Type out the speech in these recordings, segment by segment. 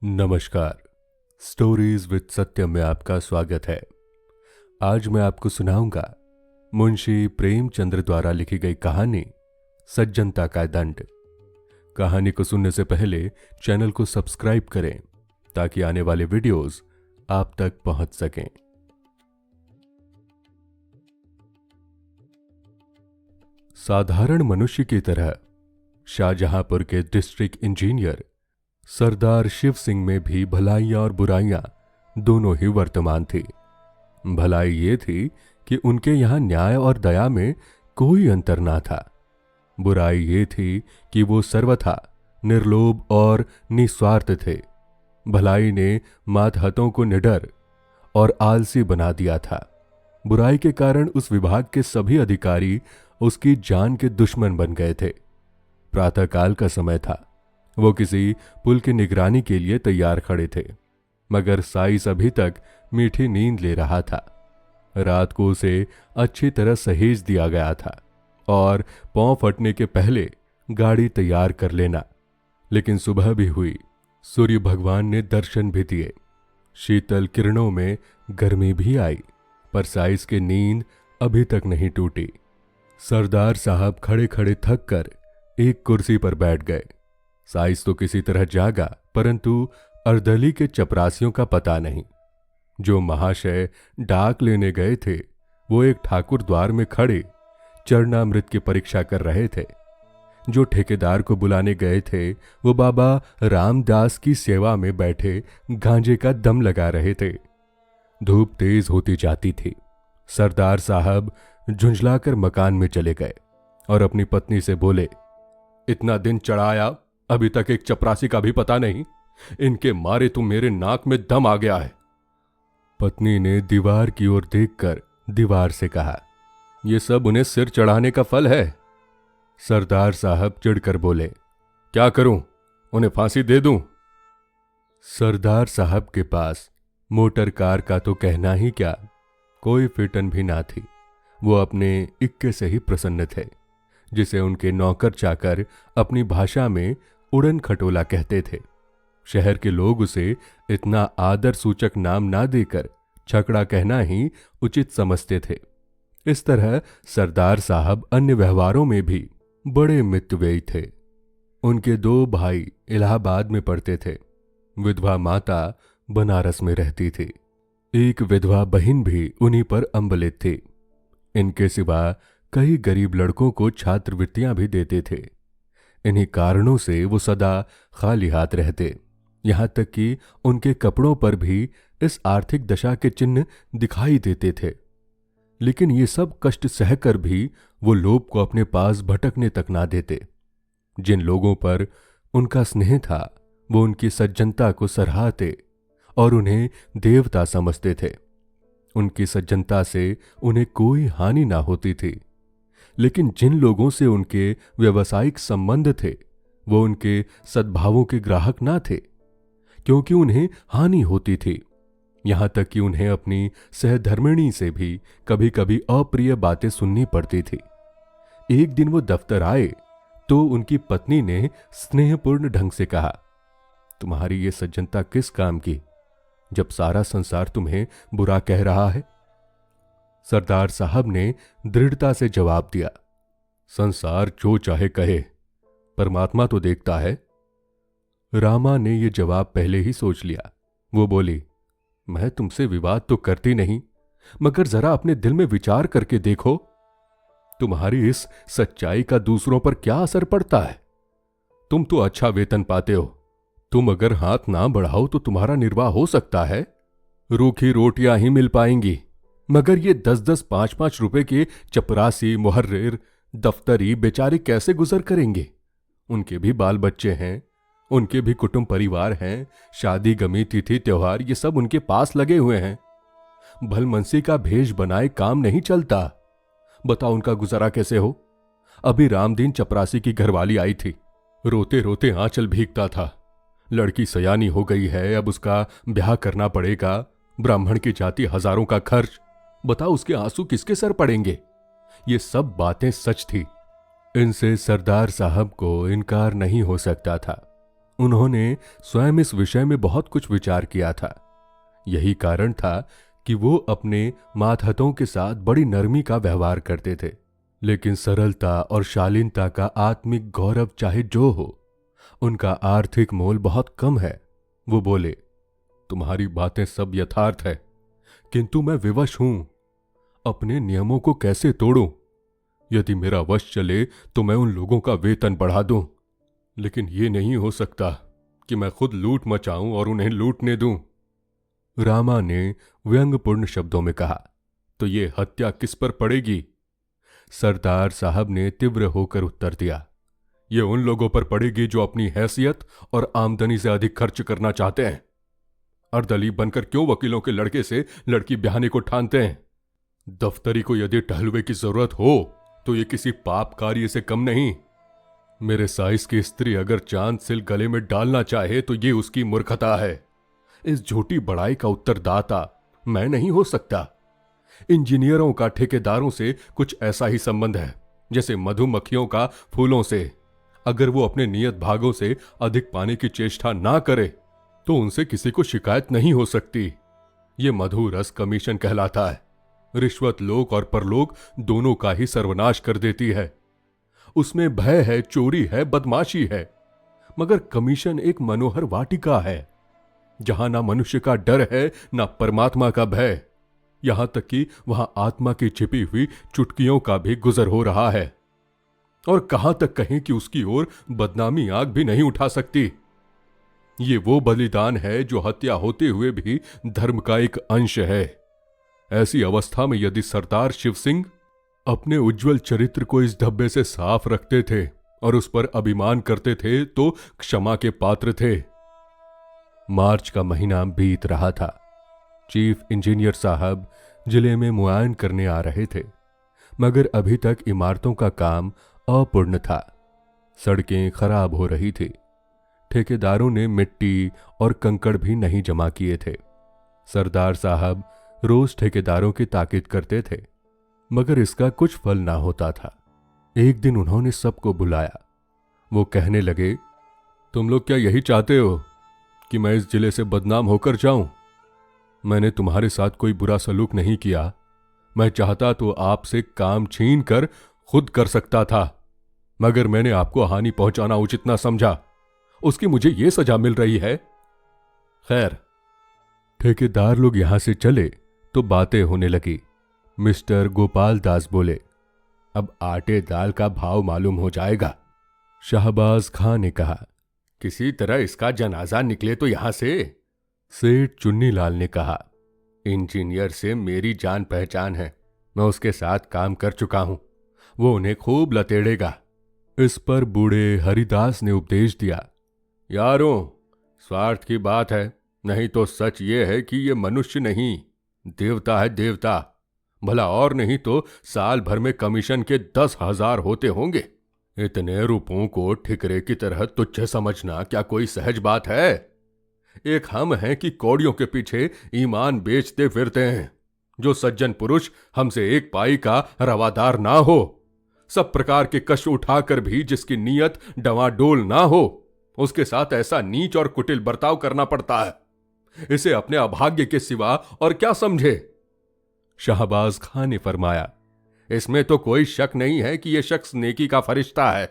नमस्कार। Stories with सत्यम में आपका स्वागत है। आज मैं आपको सुनाऊंगा मुंशी प्रेमचंद्र द्वारा लिखी गई कहानी सज्जनता का दंड। कहानी को सुनने से पहले चैनल को सब्सक्राइब करें ताकि आने वाले वीडियोस आप तक पहुंच सकें। साधारण मनुष्य की तरह शाहजहांपुर के डिस्ट्रिक्ट इंजीनियर सरदार शिव सिंह में भी भलाइयां और बुराइयां दोनों ही वर्तमान थी। भलाई ये थी कि उनके यहां न्याय और दया में कोई अंतर ना था। बुराई ये थी कि वो सर्वथा निर्लोभ और निस्वार्थ थे। भलाई ने मातहतों को निडर और आलसी बना दिया था। बुराई के कारण उस विभाग के सभी अधिकारी उसकी जान के दुश्मन बन गए थे। प्रातःकाल का समय था। वो किसी पुल की निगरानी के लिए तैयार खड़े थे, मगर साइस अभी तक मीठी नींद ले रहा था। रात को उसे अच्छी तरह सहेज दिया गया था और पांव फटने के पहले गाड़ी तैयार कर लेना। लेकिन सुबह भी हुई, सूर्य भगवान ने दर्शन भी दिए, शीतल किरणों में गर्मी भी आई, पर साइस की नींद अभी तक नहीं टूटी। सरदार साहब खड़े खड़े थक कर एक कुर्सी पर बैठ गए। साइस तो किसी तरह जागा, परंतु अर्दली के चपरासियों का पता नहीं। जो महाशय डाक लेने गए थे वो एक ठाकुर द्वार में खड़े चरणामृत की परीक्षा कर रहे थे। जो ठेकेदार को बुलाने गए थे वो बाबा रामदास की सेवा में बैठे गांजे का दम लगा रहे थे। धूप तेज होती जाती थी। सरदार साहब झुंझलाकर मकान में चले गए और अपनी पत्नी से बोले, इतना दिन चढ़ाया, अभी तक एक चपरासी का भी पता नहीं। इनके मारे तो मेरे नाक में दम आ गया है। पत्नी ने दीवार की ओर देखकर दीवार से कहा, यह सब उन्हें सिर चढ़ाने का फल है। सरदार साहब चिढ़कर बोले, क्या करूं, उन्हें फांसी दे दूं? सरदार साहब के पास मोटर कार का तो कहना ही क्या, कोई फिटन भी ना थी। वो अपने इक्के से ही प्रसन्न थे, जिसे उनके नौकर चाकर अपनी भाषा में उड़न खटोला कहते थे। शहर के लोग उसे इतना आदर सूचक नाम ना देकर छकड़ा कहना ही उचित समझते थे। इस तरह सरदार साहब अन्य व्यवहारों में भी बड़े मितव्ययी थे। उनके दो भाई इलाहाबाद में पढ़ते थे। विधवा माता बनारस में रहती थी। एक विधवा बहन भी उन्हीं पर अम्बलित थी। इनके सिवा कई गरीब लड़कों को छात्रवृत्तियां भी देते थे। इन्हीं कारणों से वो सदा खाली हाथ रहते। यहां तक कि उनके कपड़ों पर भी इस आर्थिक दशा के चिन्ह दिखाई देते थे। लेकिन ये सब कष्ट सहकर भी वो लोभ को अपने पास भटकने तक ना देते। जिन लोगों पर उनका स्नेह था वो उनकी सज्जनता को सराहते और उन्हें देवता समझते थे। उनकी सज्जनता से उन्हें कोई हानि ना होती थी। लेकिन जिन लोगों से उनके व्यावसायिक संबंध थे वो उनके सद्भावों के ग्राहक ना थे, क्योंकि उन्हें हानि होती थी। यहां तक कि उन्हें अपनी सहधर्मिणी से भी कभी कभी अप्रिय बातें सुननी पड़ती थी। एक दिन वो दफ्तर आए तो उनकी पत्नी ने स्नेहपूर्ण ढंग से कहा, तुम्हारी ये सज्जनता किस काम की, जब सारा संसार तुम्हें बुरा कह रहा है? सरदार साहब ने दृढ़ता से जवाब दिया, संसार जो चाहे कहे, परमात्मा तो देखता है। रामा ने यह जवाब पहले ही सोच लिया। वो बोली, मैं तुमसे विवाद तो करती नहीं, मगर जरा अपने दिल में विचार करके देखो, तुम्हारी इस सच्चाई का दूसरों पर क्या असर पड़ता है? तुम तो अच्छा वेतन पाते हो। तुम अगर हाथ ना बढ़ाओ तो तुम्हारा निर्वाह हो सकता है। रूखी रोटियां ही मिल पाएंगी, मगर ये 10-10, 5-5 रुपए के चपरासी, मुहर्रिर, दफ्तरी बेचारे कैसे गुजर करेंगे? उनके भी बाल बच्चे हैं, उनके भी कुटुंब परिवार हैं, शादी गमी तिथि त्योहार ये सब उनके पास लगे हुए हैं। भलमनसी का भेष बनाए काम नहीं चलता। बताओ उनका गुजारा कैसे हो? अभी रामदीन चपरासी की घरवाली आई थी, रोते रोते आंचल भीगता था। लड़की सयानी हो गई है, अब उसका ब्याह करना पड़ेगा, ब्राह्मण की जाति, हजारों का खर्च, बताओ उसके आंसू किसके सर पड़ेंगे? ये सब बातें सच थी। इनसे सरदार साहब को इनकार नहीं हो सकता था। उन्होंने स्वयं इस विषय में बहुत कुछ विचार किया था। यही कारण था कि वो अपने मातहतों के साथ बड़ी नरमी का व्यवहार करते थे, लेकिन सरलता और शालीनता का आत्मिक गौरव चाहे जो हो, उनका आर्थिक मोल बहुत कम है। वो बोले, तुम्हारी बातें सब यथार्थ है, किंतु मैं विवश हूं। अपने नियमों को कैसे तोड़ूं? यदि मेरा वश चले तो मैं उन लोगों का वेतन बढ़ा दूं, लेकिन ये नहीं हो सकता कि मैं खुद लूट मचाऊं और उन्हें लूटने दूं। रामा ने व्यंग्यपूर्ण शब्दों में कहा, तो ये हत्या किस पर पड़ेगी? सरदार साहब ने तीव्र होकर उत्तर दिया, ये उन लोगों पर पड़ेगी जो अपनी हैसियत और आमदनी से अधिक खर्च करना चाहते हैं। अर्दली बनकर क्यों वकीलों के लड़के से लड़की ब्याहने को ठानते हैं? दफ्तरी को यदि टहलुए की जरूरत हो तो ये किसी पाप कार्य से कम नहीं। मेरे साइज की स्त्री अगर चांद सिल गले में डालना चाहे तो ये उसकी मूर्खता है। इस झूठी बड़ाई का उत्तरदाता मैं नहीं हो सकता। इंजीनियरों का ठेकेदारों से कुछ ऐसा ही संबंध है जैसे मधुमक्खियों का फूलों से। अगर वो अपने नियत भागों से अधिक पाने की चेष्टा ना करे तो उनसे किसी को शिकायत नहीं हो सकती। ये मधु रस कमीशन कहलाता है। रिश्वत लोक और परलोक दोनों का ही सर्वनाश कर देती है। उसमें भय है, चोरी है, बदमाशी है, मगर कमीशन एक मनोहर वाटिका है जहां ना मनुष्य का डर है ना परमात्मा का भय। यहां तक कि वहां आत्मा की छिपी हुई चुटकियों का भी गुजर हो रहा है। और कहां तक कहें कि उसकी ओर बदनामी आग भी नहीं उठा सकती। ये वो बलिदान है जो हत्या होते हुए भी धर्म का एक अंश है। ऐसी अवस्था में यदि सरदार शिव सिंह अपने उज्जवल चरित्र को इस धब्बे से साफ रखते थे और उस पर अभिमान करते थे तो क्षमा के पात्र थे। मार्च का महीना बीत रहा था। चीफ इंजीनियर साहब जिले में मुआयन करने आ रहे थे, मगर अभी तक इमारतों का काम अपूर्ण था। सड़कें खराब हो रही थी। ठेकेदारों ने मिट्टी और कंकड़ भी नहीं जमा किए थे। सरदार साहब रोज ठेकेदारों की ताकीद करते थे, मगर इसका कुछ फल ना होता था। एक दिन उन्होंने सबको बुलाया। वो कहने लगे, तुम लोग क्या यही चाहते हो कि मैं इस जिले से बदनाम होकर जाऊं? मैंने तुम्हारे साथ कोई बुरा सलूक नहीं किया। मैं चाहता तो आपसे काम छीन कर खुद कर सकता था, मगर मैंने आपको हानि पहुंचाना उचित ना समझा। उसकी मुझे ये सजा मिल रही है। खैर, ठेकेदार लोग यहां से चले तो बातें होने लगी। मिस्टर गोपाल दास बोले, अब आटे दाल का भाव मालूम हो जाएगा। शाहबाज खां ने कहा, किसी तरह इसका जनाजा निकले तो यहां से। सेठ चुन्नीलाल ने कहा, इंजीनियर से मेरी जान पहचान है, मैं उसके साथ काम कर चुका हूं, वो उन्हें खूब लतेड़ेगा। इस पर बूढ़े हरिदास ने उपदेश दिया, यारों, स्वार्थ की बात है, नहीं तो सच ये है कि ये मनुष्य नहीं, देवता है, देवता। भला और नहीं तो साल भर में कमीशन के 10,000 होते होंगे। इतने रुपयों को ठिकरे की तरह तुच्छ समझना क्या कोई सहज बात है? एक हम हैं कि कौड़ियों के पीछे ईमान बेचते फिरते हैं। जो सज्जन पुरुष हमसे एक पाई का रवादार ना हो, सब प्रकार के कष्ट उठाकर भी जिसकी नीयत डवाडोल ना हो, उसके साथ ऐसा नीच और कुटिल बर्ताव करना पड़ता है। इसे अपने अभाग्य के सिवा और क्या समझे? शाहबाज खान ने फरमाया, इसमें तो कोई शक नहीं है कि यह शख्स नेकी का फरिश्ता है।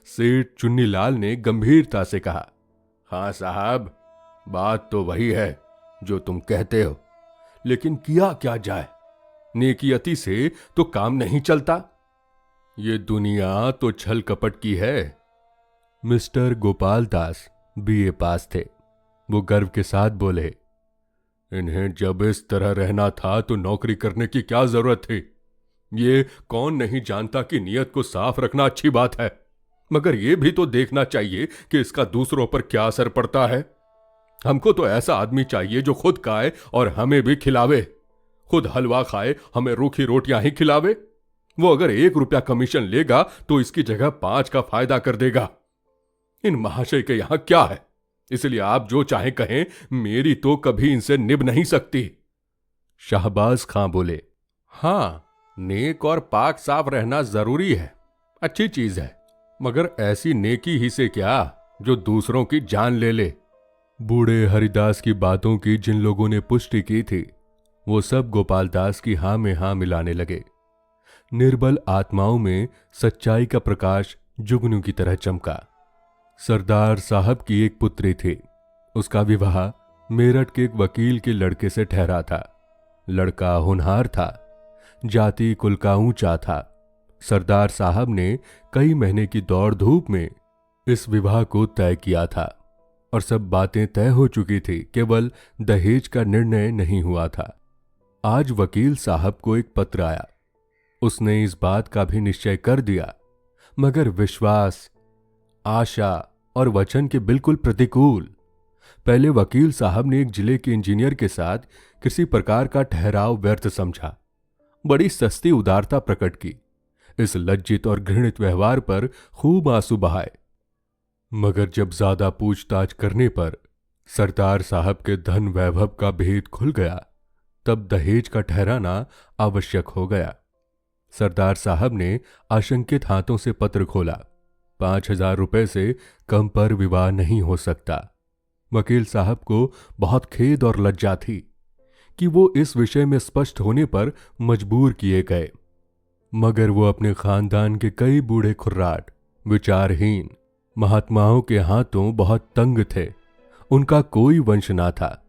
सेठ चुन्नीलाल ने गंभीरता से कहा, हां साहब, बात तो वही है जो तुम कहते हो, लेकिन किया क्या जाए? नेकियती से तो काम नहीं चलता। ये दुनिया तो छल कपट की है। मिस्टर गोपाल दास बीए पास थे। वो गर्व के साथ बोले, इन्हें जब इस तरह रहना था तो नौकरी करने की क्या जरूरत थी? ये कौन नहीं जानता कि नियत को साफ रखना अच्छी बात है, मगर यह भी तो देखना चाहिए कि इसका दूसरों पर क्या असर पड़ता है। हमको तो ऐसा आदमी चाहिए जो खुद खाए और हमें भी खिलावे, खुद हलवा खाए, हमें रूखी रोटियां ही खिलावे। वो अगर 1 रुपया कमीशन लेगा तो इसकी जगह 5 का फायदा कर देगा। इन महाशय के यहां क्या है? इसलिए आप जो चाहें कहें, मेरी तो कभी इनसे निभ नहीं सकती। शाहबाज खां बोले, हां, नेक और पाक साफ रहना जरूरी है, अच्छी चीज है, मगर ऐसी नेकी ही से क्या, जो दूसरों की जान ले ले। बूढ़े हरिदास की बातों की जिन लोगों ने पुष्टि की थी वो सब गोपाल दास की हां में हां मिलाने लगे। निर्बल आत्माओं में सच्चाई का प्रकाश जुगनू की तरह चमका। सरदार साहब की एक पुत्री थी। उसका विवाह मेरठ के एक वकील के लड़के से ठहरा था। लड़का होनहार था, जाति कुल का ऊंचा था। सरदार साहब ने कई महीने की दौड़ धूप में इस विवाह को तय किया था और सब बातें तय हो चुकी थी, केवल दहेज का निर्णय नहीं हुआ था। आज वकील साहब को एक पत्र आया। उसने इस बात का भी निश्चय कर दिया, मगर विश्वास, आशा और वचन के बिल्कुल प्रतिकूल। पहले वकील साहब ने एक जिले के इंजीनियर के साथ किसी प्रकार का ठहराव व्यर्थ समझा, बड़ी सस्ती उदारता प्रकट की, इस लज्जित और घृणित व्यवहार पर खूब आंसू बहाए। मगर जब ज्यादा पूछताछ करने पर सरदार साहब के धन वैभव का भेद खुल गया, तब दहेज का ठहराना आवश्यक हो गया। सरदार साहब ने आशंकित हाथों से पत्र खोला। 5,000 रुपए से कम पर विवाह नहीं हो सकता। वकील साहब को बहुत खेद और लज्जा थी कि वो इस विषय में स्पष्ट होने पर मजबूर किए गए, मगर वो अपने खानदान के कई बूढ़े खुर्राट, विचारहीन महात्माओं के हाथों बहुत तंग थे। उनका कोई वंश ना था।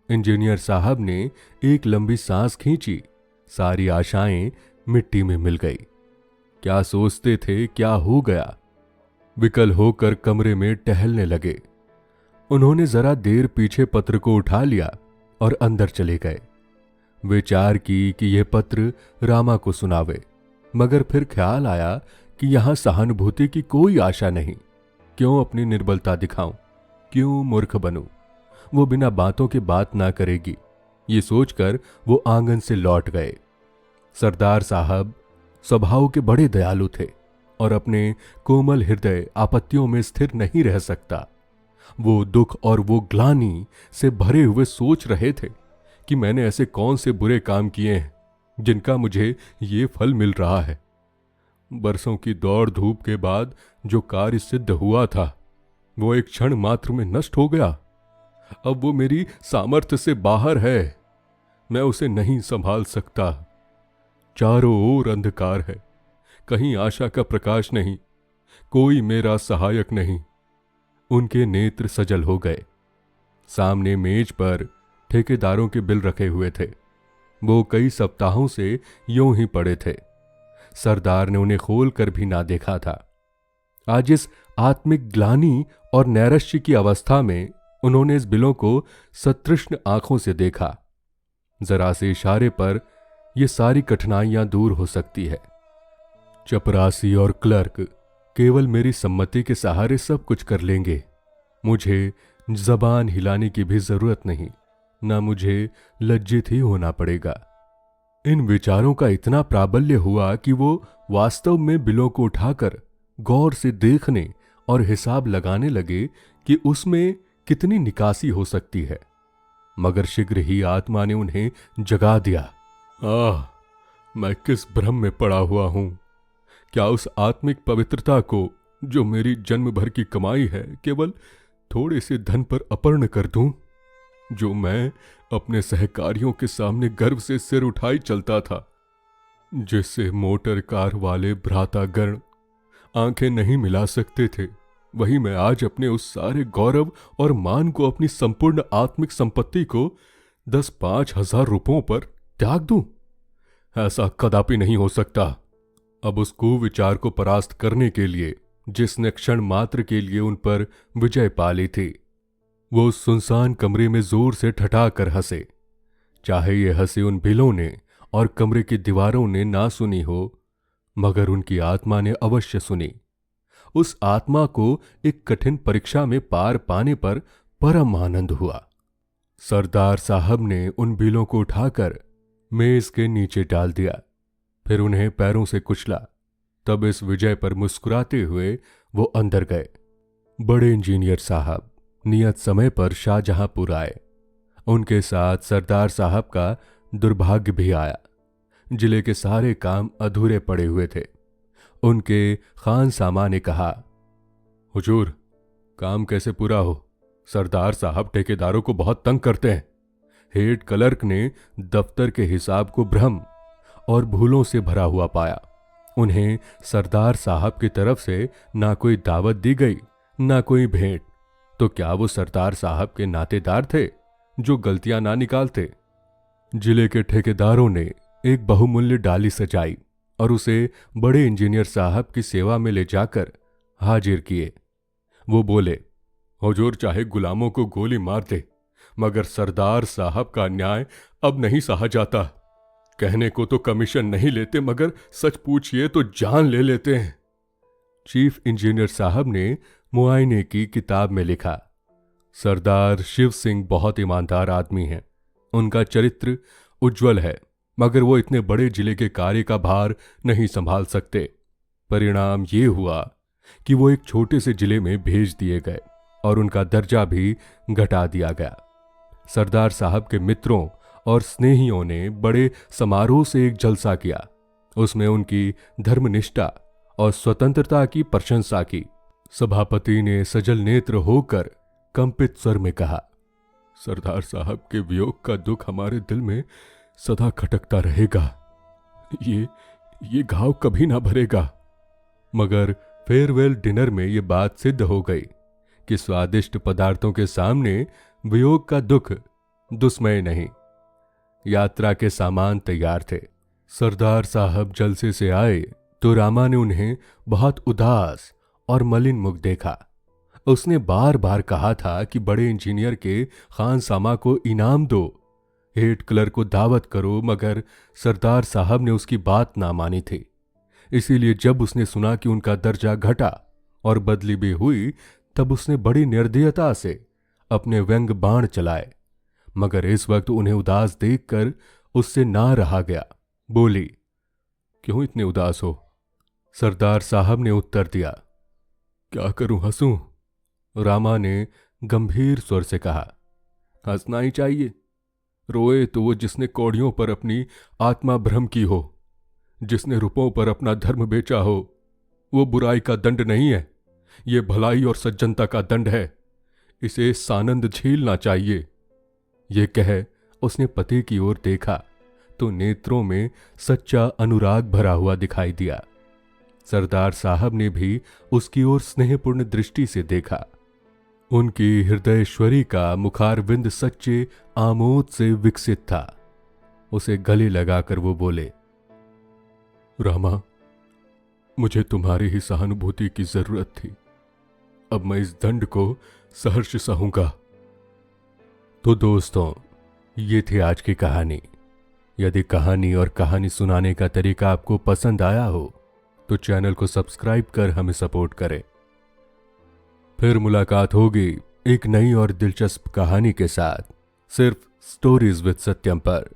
इंजीनियर साहब ने एक लंबी सांस खींची। सारी आशाएं मिट्टी में मिल गई। क्या सोचते थे, क्या हो गया? विकल होकर कमरे में टहलने लगे। उन्होंने जरा देर पीछे पत्र को उठा लिया और अंदर चले गए। विचार की कि यह पत्र रामा को सुनावे, मगर फिर ख्याल आया कि यहां सहानुभूति की कोई आशा नहीं। क्यों अपनी निर्बलता दिखाऊं, क्यों मूर्ख बनूं? वो बिना बातों के बात ना करेगी, ये सोचकर वो आंगन से लौट गए। सरदार साहब स्वभाव के बड़े दयालु थे और अपने कोमल हृदय आपत्तियों में स्थिर नहीं रह सकता। वो दुख और वो ग्लानि से भरे हुए सोच रहे थे कि मैंने ऐसे कौन से बुरे काम किए हैं जिनका मुझे ये फल मिल रहा है। बरसों की दौड़ धूप के बाद जो कार्य सिद्ध हुआ था वो एक क्षण मात्र में नष्ट हो गया। अब वो मेरी सामर्थ्य से बाहर है, मैं उसे नहीं संभाल सकता। चारों ओर अंधकार है, कहीं आशा का प्रकाश नहीं, कोई मेरा सहायक नहीं। उनके नेत्र सजल हो गए। सामने मेज पर ठेकेदारों के बिल रखे हुए थे। वो कई सप्ताहों से यूं ही पड़े थे। सरदार ने उन्हें खोल कर भी ना देखा था। आज इस आत्मिक ग्लानि और नैराश्य की अवस्था में उन्होंने इस बिलों को सतृष्ण आंखों से देखा। जरा से इशारे पर ये सारी कठिनाइयां दूर हो सकती है। चपरासी और क्लर्क केवल मेरी सम्मति के सहारे सब कुछ कर लेंगे। मुझे जबान हिलाने की भी जरूरत नहीं, ना मुझे लज्जित ही होना पड़ेगा। इन विचारों का इतना प्राबल्य हुआ कि वो वास्तव में बिलों को उठाकर गौर से देखने और हिसाब लगाने लगे कि उसमें कितनी निकासी हो सकती है। मगर शीघ्र ही आत्मा ने उन्हें जगा दिया। मैं किस भ्रम में पड़ा हुआ हूं। क्या उस आत्मिक पवित्रता को जो मेरी जन्म भर की कमाई है केवल थोड़े से धन पर अपर्ण कर दूं, जो मैं अपने सहकारियों के सामने गर्व से सिर उठाई चलता था, जिससे मोटर कार वाले भ्रातागण आंखें नहीं मिला सकते थे, वही मैं आज अपने उस सारे गौरव और मान को, अपनी संपूर्ण आत्मिक संपत्ति को 10-5 हजार रुपयों पर त्याग दूं? ऐसा कदापि नहीं हो सकता। अब उस कुविचार को परास्त करने के लिए जिसने क्षण मात्र के लिए उन पर विजय पा ली थी, वो उस सुनसान कमरे में जोर से ठठाकर हंसे। चाहे ये हंसी उन बिलों ने और कमरे की दीवारों ने ना सुनी हो, मगर उनकी आत्मा ने अवश्य सुनी। उस आत्मा को एक कठिन परीक्षा में पार पाने पर परम आनंद हुआ। सरदार साहब ने उन बिलों को उठाकर मेज के नीचे डाल दिया, फिर उन्हें पैरों से कुचला। तब इस विजय पर मुस्कुराते हुए वो अंदर गए। बड़े इंजीनियर साहब नियत समय पर शाहजहांपुर आए। उनके साथ सरदार साहब का दुर्भाग्य भी आया। जिले के सारे काम अधूरे पड़े हुए थे। उनके खान सामा ने कहा, हुजूर, काम कैसे पूरा हो? सरदार साहब ठेकेदारों को बहुत तंग करते हैं। हेड क्लर्क ने दफ्तर के हिसाब को भ्रम और भूलों से भरा हुआ पाया। उन्हें सरदार साहब की तरफ से ना कोई दावत दी गई, ना कोई भेंट। तो क्या वो सरदार साहब के नातेदार थे जो गलतियां ना निकालते? जिले के ठेकेदारों ने एक बहुमूल्य डाली सजाई और उसे बड़े इंजीनियर साहब की सेवा में ले जाकर हाजिर किए। वो बोले, हुजूर चाहे गुलामों को गोली मार दे, मगर सरदार साहब का अन्याय अब नहीं सहा जाता। कहने को तो कमीशन नहीं लेते, मगर सच पूछिए तो जान ले लेते हैं। चीफ इंजीनियर साहब ने मुआयने की किताब में लिखा, सरदार शिव सिंह बहुत ईमानदार आदमी हैं। उनका चरित्र उज्जवल है, मगर वो इतने बड़े जिले के कार्य का भार नहीं संभाल सकते। परिणाम ये हुआ कि वो एक छोटे से जिले में भेज दिए गए और उनका दर्जा भी घटा दिया गया। सरदार साहब के मित्रों और स्नेहियों ने बड़े समारोह से एक जलसा किया। उसमें उनकी धर्मनिष्ठा और स्वतंत्रता की प्रशंसा की। सभापति ने सजल नेत्र होकर कंपित स्वर में कहा, सरदार साहब के वियोग का दुख हमारे दिल में सदा खटकता रहेगा। ये घाव कभी ना भरेगा। मगर फेयरवेल डिनर में ये बात सिद्ध हो गई कि स्वादिष्ट पदार्थों के सामने वियोग का दुख दुस्मय नहीं। यात्रा के सामान तैयार थे। सरदार साहब जलसे से आए तो रामा ने उन्हें बहुत उदास और मलिन मुख देखा। उसने बार बार कहा था कि बड़े इंजीनियर के खानसामा को इनाम दो, हेड क्लर्क को दावत करो, मगर सरदार साहब ने उसकी बात ना मानी थी। इसीलिए जब उसने सुना कि उनका दर्जा घटा और बदली भी हुई, तब उसने बड़ी निर्दयता से अपने व्यंग बाण चलाए। मगर इस वक्त उन्हें उदास देखकर उससे ना रहा गया। बोली, क्यों इतने उदास हो? सरदार साहब ने उत्तर दिया, क्या करूं, हंसूं? रामा ने गंभीर स्वर से कहा, हंसना ही चाहिए। रोए तो वो जिसने कौड़ियों पर अपनी आत्मा भ्रम की हो, जिसने रुपयों पर अपना धर्म बेचा हो। वो बुराई का दंड नहीं है, ये भलाई और सज्जनता का दंड है। इसे सानंद झेलना चाहिए। ये कह उसने पति की ओर देखा तो नेत्रों में सच्चा अनुराग भरा हुआ दिखाई दिया। सरदार साहब ने भी उसकी ओर स्नेहपूर्ण दृष्टि से देखा। उनकी हृदयश्वरी का मुखारविंद सच्चे आमोद से विकसित था। उसे गले लगाकर वो बोले, रामा, मुझे तुम्हारी ही सहानुभूति की जरूरत थी। अब मैं इस दंड को सहर्ष सहूंगा। तो दोस्तों, ये थी आज की कहानी। यदि कहानी और कहानी सुनाने का तरीका आपको पसंद आया हो तो चैनल को सब्सक्राइब कर हमें सपोर्ट करें। फिर मुलाकात होगी एक नई और दिलचस्प कहानी के साथ, सिर्फ स्टोरीज विद सत्यम पर।